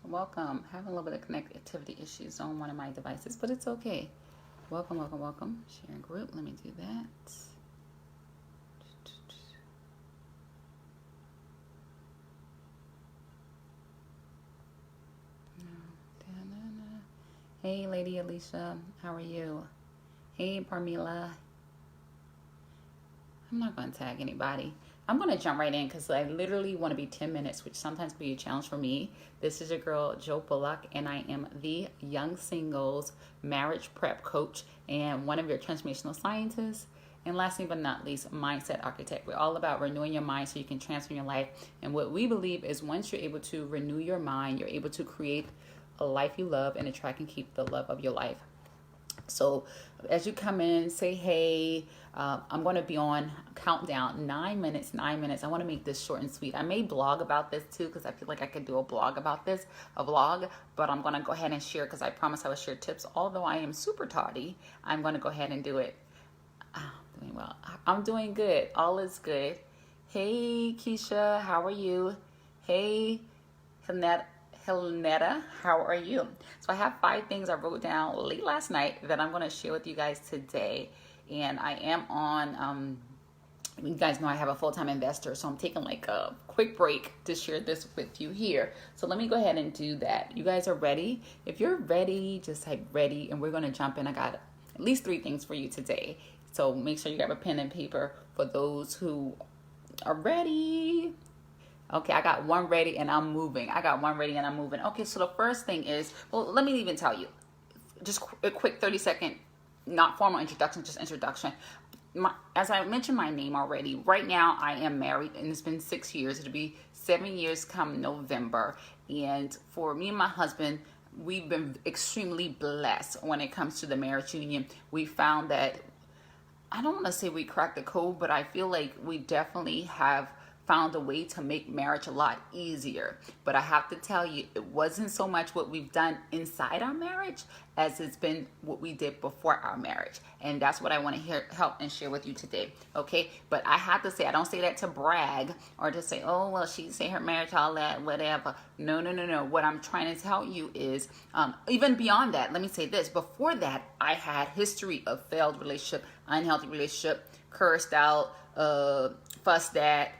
welcome. Having a little bit of connectivity issues on one of my devices, but it's okay. Welcome, welcome, welcome. Sharing group. Let me do that. Hey, Lady Alicia. How are you? Hey, Parmila. I'm not going to tag anybody. I'm going to jump right in because I literally want to be 10 minutes, which sometimes can be a challenge for me. This is your girl, Jo Bullock, and I am the Young Singles Marriage Prep Coach and one of your transformational scientists. And lastly but not least, mindset architect. We're all about renewing your mind so you can transform your life. And what we believe is once you're able to renew your mind, you're able to create a life you love and attract and keep the love of your life. So as you come in, say hey. I'm going to be on countdown 9 minutes. I want to make this short and sweet. I may blog about this too because I feel like I could do a blog about this, a vlog, but I'm going to go ahead and share because I promise I will share tips. Although I am super tardy, I'm going to go ahead and do it. Doing well. I'm doing good. All is good. Hey, Keisha, how are you? Hey, Helnetta, how are you? So I have 5 things I wrote down late last night that I'm going to share with you guys today. And I am on, you guys know I have a full-time investor, so I'm taking like a quick break to share this with you here. So let me go ahead and do that. You guys are ready? If you're ready, just type ready and we're going to jump in. I got at least 3 things for you today. So make sure you grab a pen and paper for those who are ready. Okay, I got one ready and I'm moving. Okay, so the first thing is, well, let me even tell you, just a quick 30-second, not formal introduction, just introduction. As I mentioned my name already, right now I am married and it's been 6 years. It'll be 7 years come November. And for me and my husband, we've been extremely blessed when it comes to the marriage union. We found that, I don't want to say we cracked the code, but I feel like we definitely have found a way to make marriage a lot easier. But I have to tell you, it wasn't so much what we've done inside our marriage as it's been what we did before our marriage. And that's what I want to help and share with you today. Okay, but I have to say, I don't say that to brag or to say, oh, well, she say her marriage, all that, whatever. No. What I'm trying to tell you is, even beyond that, let me say this. Before that, I had history of failed relationship, unhealthy relationship, cursed out, fussed at,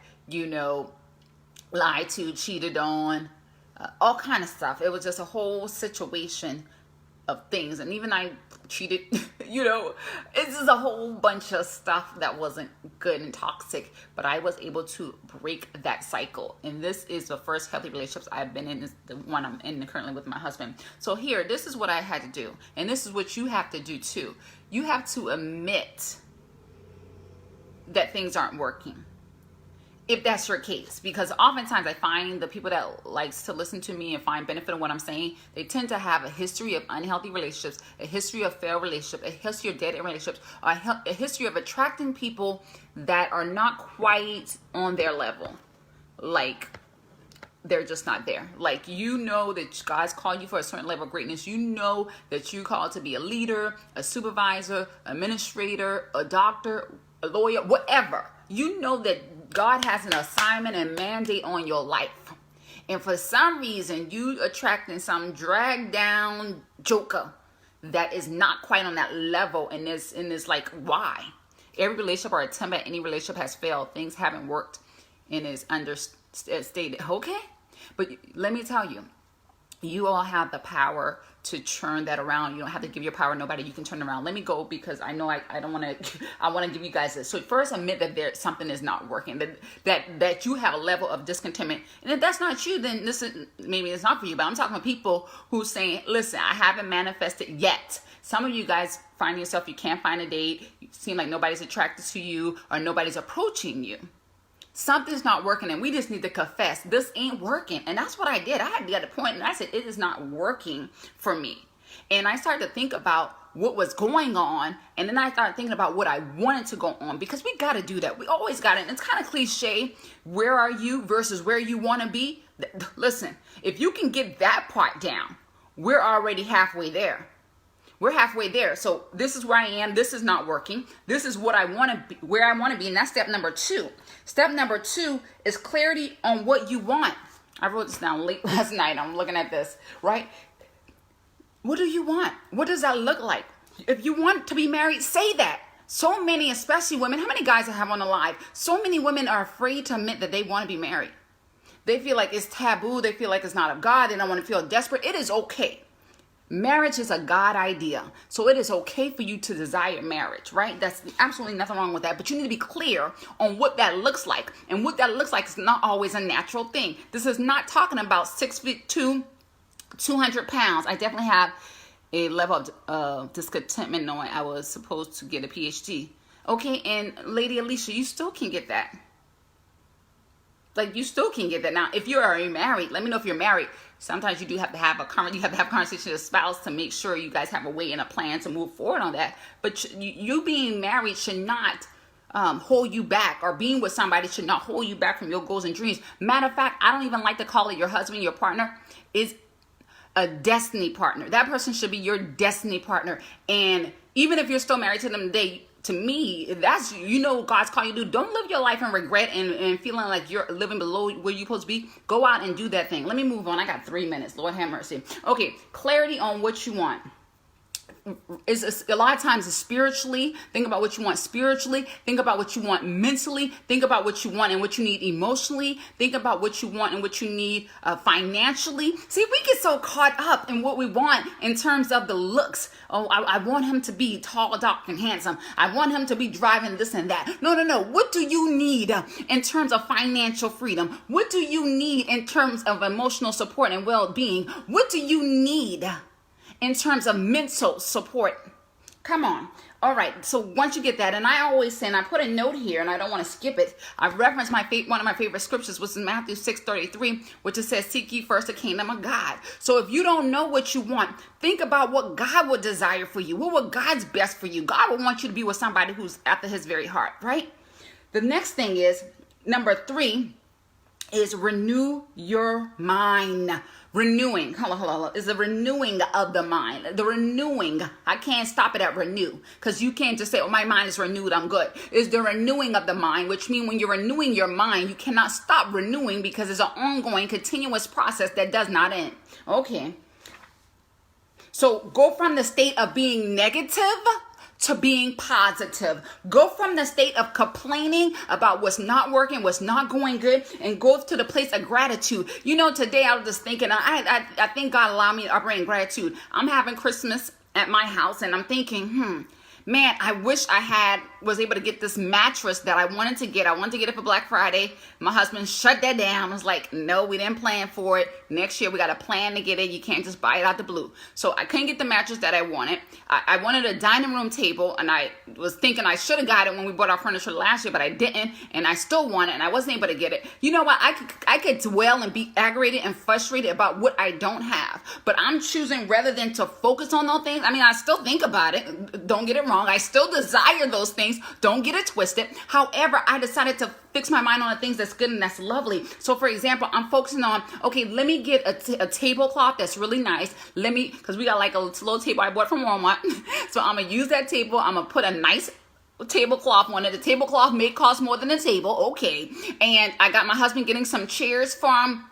lied to, cheated on, all kind of stuff. It was just a whole situation of things. And even I cheated, it's just a whole bunch of stuff that wasn't good and toxic. But I was able to break that cycle. And this is the first healthy relationships I've been in, is the one I'm in currently with my husband. So here, this is what I had to do. And this is what you have to do too. You have to admit that things aren't working, if that's your case, because oftentimes I find the people that likes to listen to me and find benefit in what I'm saying, they tend to have a history of unhealthy relationships, a history of failed relationships, a history of dead-end relationships, a history of attracting people that are not quite on their level. Like, they're just not there. Like, that God's called you for a certain level of greatness. You know that you're called to be a leader, a supervisor, administrator, a doctor, a lawyer, whatever. You know that God has an assignment and mandate on your life. And for some reason, you attracting some dragged down joker that is not quite on that level. And it's like, why? Every relationship or attempt at any relationship has failed. Things haven't worked and is understated. Okay? But let me tell you, you all have the power to turn that around. You don't have to give your power to nobody. You can turn it around. Let me go because I know I don't want to. I want to give you guys this. So first, admit that something is not working. That you have a level of discontentment, and if that's not you, then maybe it's not for you. But I'm talking to people who saying, "Listen, I haven't manifested yet." Some of you guys find yourself you can't find a date. You seem like nobody's attracted to you or nobody's approaching you. Something's not working and we just need to confess this ain't working. And that's what I did. I had to get a point and I said, it is not working for me. And I started to think about what was going on. And then I started thinking about what I wanted to go on, because we got to do that. We always got it. And it's kind of cliche. Where are you versus where you want to be? Listen, if you can get that part down, we're already halfway there. We're halfway there. So this is where I am. This is not working. This is what I want to be, where I want to be. And that's step number 2. Step number 2 is clarity on what you want. I wrote this down late last night. I'm looking at this, right? What do you want? What does that look like? If you want to be married, say that. So many, especially women, how many guys I have on the live? So many women are afraid to admit that they want to be married. They feel like it's taboo. They feel like it's not of God. They don't want to feel desperate. It is okay. Marriage is a God idea. So it is okay for you to desire marriage, right? That's absolutely nothing wrong with that. But you need to be clear on what that looks like. And what that looks like is not always a natural thing. This is not talking about 6'2", 200 pounds. I definitely have a level of discontentment knowing I was supposed to get a PhD. Okay, and Lady Alicia, you still can get that. Like, you still can get that. Now, if you're already married, let me know if you're married. Sometimes you do have to have a conversation with your spouse to make sure you guys have a way and a plan to move forward on that. But you being married should not hold you back, or being with somebody should not hold you back from your goals and dreams. Matter of fact, I don't even like to call it your husband. Your partner is a destiny partner. That person should be your destiny partner. And even if you're still married to them today, to me, that's, God's calling you to do. Don't live your life in regret and feeling like you're living below where you're supposed to be. Go out and do that thing. Let me move on. I got 3 minutes. Lord have mercy. Okay, clarity on what you want. Is a lot of times it's spiritually. Think about what you want spiritually. Think about what you want mentally. Think about what you want and what you need emotionally. Think about what you want and what you need financially. See, we get so caught up in what we want in terms of the looks. Oh, I want him to be tall, dark, and handsome. I want him to be driving this and that. No. What do you need in terms of financial freedom? What do you need in terms of emotional support and well-being? What do you need in terms of mental support? Come on. All right. So once you get that, and I always say, and I put a note here, and I don't want to skip it. I referenced one of my favorite scriptures, was in Matthew 6:33, which it says, "Seek ye first the kingdom of God." So if you don't know what you want, think about what God would desire for you. What would God's best for you? God would want you to be with somebody who's after his very heart, right? The next thing is, number 3, is renew your mind. Renewing, hello, is the renewing of the mind. The renewing, I can't stop it at renew, because you can't just say, oh, my mind is renewed, I'm good. It's the renewing of the mind, which means when you're renewing your mind, you cannot stop renewing, because it's an ongoing, continuous process that does not end. Okay. So go from the state of being negative to being positive. Go from the state of complaining about what's not working, what's not going good, and go to the place of gratitude. Today I was just thinking, I think God allowed me to operate in gratitude. I'm having Christmas at my house, and I'm thinking, man, I wish I was able to get this mattress that I wanted to get. I wanted to get it for Black Friday. My husband shut that down. I was like, no, we didn't plan for it. Next year, we got a plan to get it. You can't just buy it out the blue. So I couldn't get the mattress that I wanted. I wanted a dining room table, and I was thinking I should have got it when we bought our furniture last year, but I didn't, and I still want it, and I wasn't able to get it. You know what? I could dwell and be aggravated and frustrated about what I don't have, but I'm choosing, rather than to focus on those things. I mean, I still think about it. Don't get it wrong. I still desire those things. Don't get it twisted. However, I decided to fix my mind on the things that's good and that's lovely. So for example, I'm focusing on, okay, let me get a tablecloth that's really nice. Because we got like a little table I bought from Walmart. So I'm going to use that table. I'm going to put a nice tablecloth on it. The tablecloth may cost more than a table. Okay. And I got my husband getting some chairs from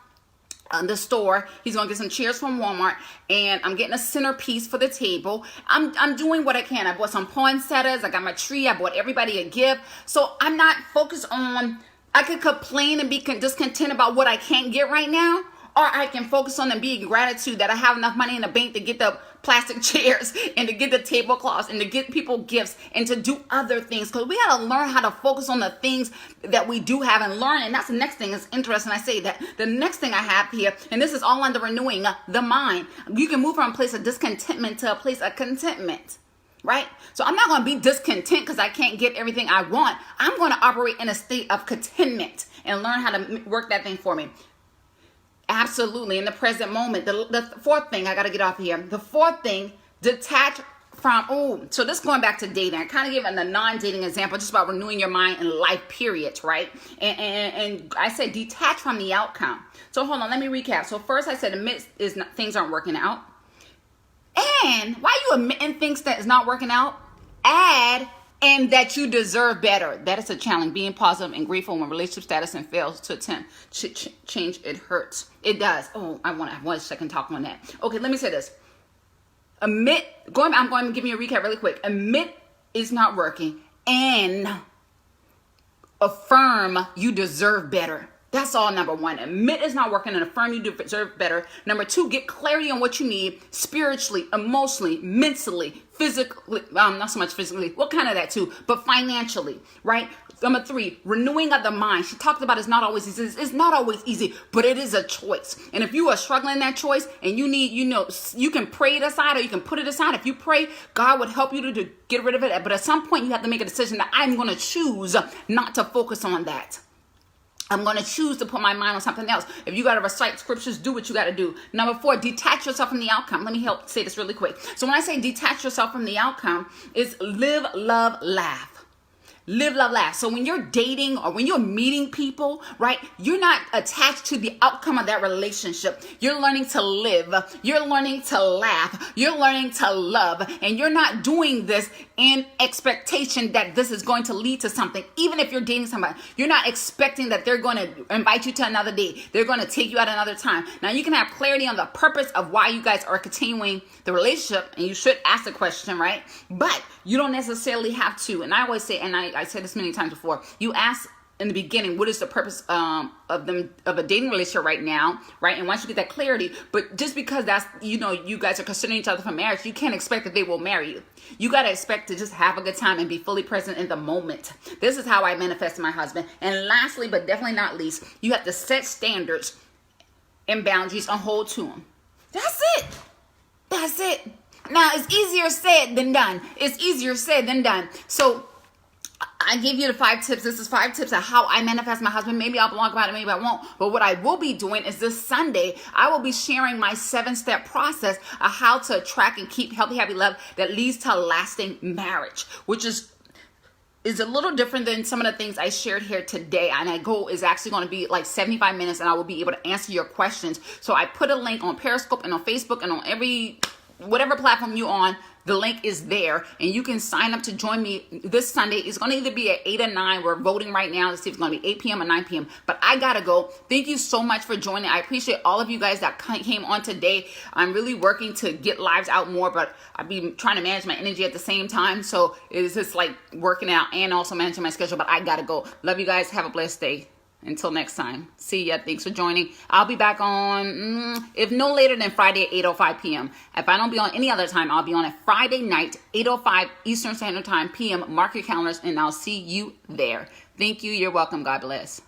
the store. He's gonna get some chairs from Walmart, and I'm getting a centerpiece for the table. I'm doing what I can. I bought some poinsettias. I got my tree. I bought everybody a gift. So I'm not focused on, I could complain and be discontent about what I can't get right now, or I can focus on and be in gratitude that I have enough money in the bank to get the plastic chairs and to get the tablecloths and to get people gifts and to do other things. Because we got to learn how to focus on the things that we do have and learn. And that's the next thing. It's interesting I say that. The next thing I have here, and this is all under renewing the mind. You can move from a place of discontentment to a place of contentment. Right? So I'm not going to be discontent because I can't get everything I want. I'm going to operate in a state of contentment and learn how to work that thing for me. Absolutely. In the present moment. The fourth thing, I got to get off here. The fourth thing, detach from, so this going back to dating. I kind of give a non-dating example just about renewing your mind in life periods, right? And I said detach from the outcome. So hold on, let me recap. So first I said admit things aren't working out. And why are you admitting things that is not working out? Add and that you deserve better. That is a challenge. Being positive and grateful when relationship status and fails to attempt change, it hurts. It does. Oh, I want to have 1 second talk on that. Okay, let me say this. I'm going to give you a recap really quick. Admit it's not working and affirm you deserve better. That's all. Number 1, admit it's not working and affirm you deserve better. Number 2, get clarity on what you need spiritually, emotionally, mentally, physically, not so much physically, what kind of that too, but financially, right? Number 3, renewing of the mind. She talked about it's not always easy. It's not always easy, but it is a choice. And if you are struggling in that choice and you need, you can pray it aside or you can put it aside. If you pray, God would help you to get rid of it. But at some point you have to make a decision that I'm going to choose not to focus on that. I'm going to choose to put my mind on something else. If you got to recite scriptures, do what you got to do. Number 4, detach yourself from the outcome. Let me help say this really quick. So when I say detach yourself from the outcome, it's live, love, laugh. Live, love, laugh. So when you're dating or when you're meeting people, right, you're not attached to the outcome of that relationship. You're learning to live. You're learning to laugh. You're learning to love. And you're not doing this in expectation that this is going to lead to something. Even if you're dating somebody, you're not expecting that they're going to invite you to another date. They're going to take you out another time. Now, you can have clarity on the purpose of why you guys are continuing the relationship, and you should ask the question, right? But you don't necessarily have to. And I always say, and I said this many times before, you ask in the beginning, what is the purpose of a dating relationship right now, right? And once you get that clarity, but just because that's, you guys are considering each other for marriage, you can't expect that they will marry you. You got to expect to just have a good time and be fully present in the moment. This is how I manifest my husband. And lastly, but definitely not least, you have to set standards and boundaries and hold to them. That's it. That's it. Now, it's easier said than done. It's easier said than done. So I gave you the 5 tips. This is 5 tips of how I manifest my husband. Maybe I'll blog about it, maybe I won't. But what I will be doing is this Sunday, I will be sharing my 7-step process of how to attract and keep healthy, happy love that leads to a lasting marriage, which is a little different than some of the things I shared here today. And my goal is actually going to be like 75 minutes and I will be able to answer your questions. So I put a link on Periscope and on Facebook and on whatever platform you're on. The link is there, and you can sign up to join me this Sunday. It's going to either be at 8 or 9. We're voting right now to see if it's going to be 8 p.m. or 9 p.m. But I got to go. Thank you so much for joining. I appreciate all of you guys that came on today. I'm really working to get lives out more, but I've been trying to manage my energy at the same time. So it's just like working out and also managing my schedule, but I got to go. Love you guys. Have a blessed day. Until next time. See ya. Thanks for joining. I'll be back on, if no later than Friday at 8:05 p.m. If I don't be on any other time, I'll be on a Friday night, 8:05 Eastern Standard Time p.m. Mark your calendars, and I'll see you there. Thank you. You're welcome. God bless.